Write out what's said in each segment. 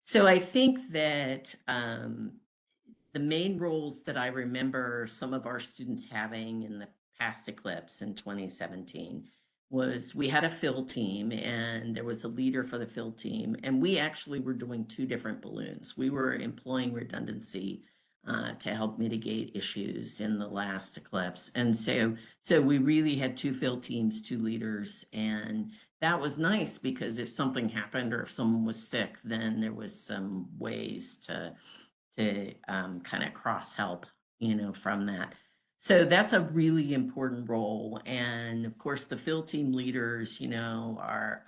So I think that the main roles that I remember some of our students having in the past eclipse in 2017 was we had a fill team and there was a leader for the fill team. And we actually were doing two different balloons. We were employing redundancy to help mitigate issues in the last eclipse. And so we really had two fill teams, two leaders, and that was nice because if something happened or if someone was sick, then there was some ways to kind of cross help, from that. So that's a really important role. And of course, the field team leaders, are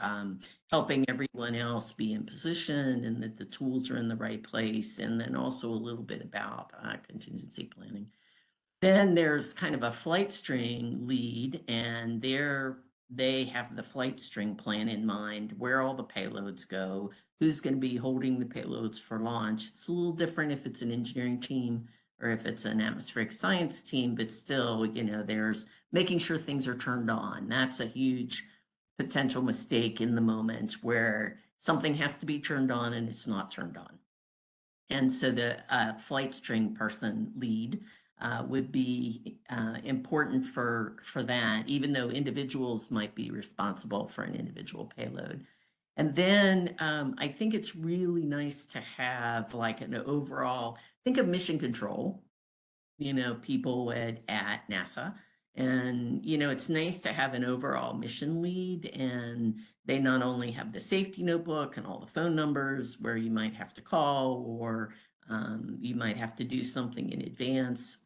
helping everyone else be in position and that the tools are in the right place. And then also a little bit about contingency planning. Then there's kind of a flight string lead, and they have the flight string plan in mind, where all the payloads go, who's going to be holding the payloads for launch. It's a little different if it's an engineering team or if it's an atmospheric science team, but still, there's making sure things are turned on. That's a huge potential mistake in the moment where something has to be turned on and it's not turned on. And so the flight string person lead would be important for that, even though individuals might be responsible for an individual payload. And then I think it's really nice to have like an overall, think of mission control, people at NASA. And, it's nice to have an overall mission lead, and they not only have the safety notebook and all the phone numbers where you might have to call or you might have to do something in advance,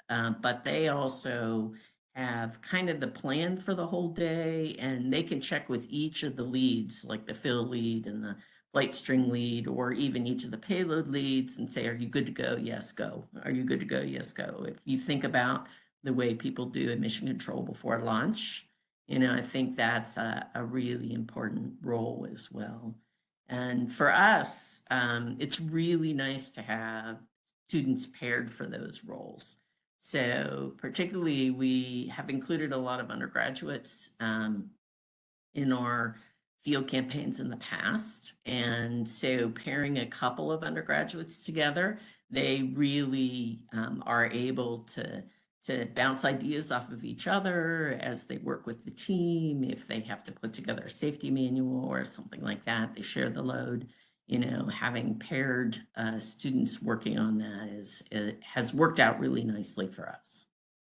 but they also have kind of the plan for the whole day, and they can check with each of the leads, like the fill lead and the flight string lead, or even each of the payload leads, and say, are you good to go? Yes, go. Are you good to go? Yes, go. If you think about the way people do a mission control before launch, I think that's a really important role as well. And for us, it's really nice to have students paired for those roles. So particularly, we have included a lot of undergraduates in our field campaigns in the past. And so pairing a couple of undergraduates together, they really are able to bounce ideas off of each other as they work with the team. If they have to put together a safety manual or something like that, they share the load. Having paired students working on that has worked out really nicely for us.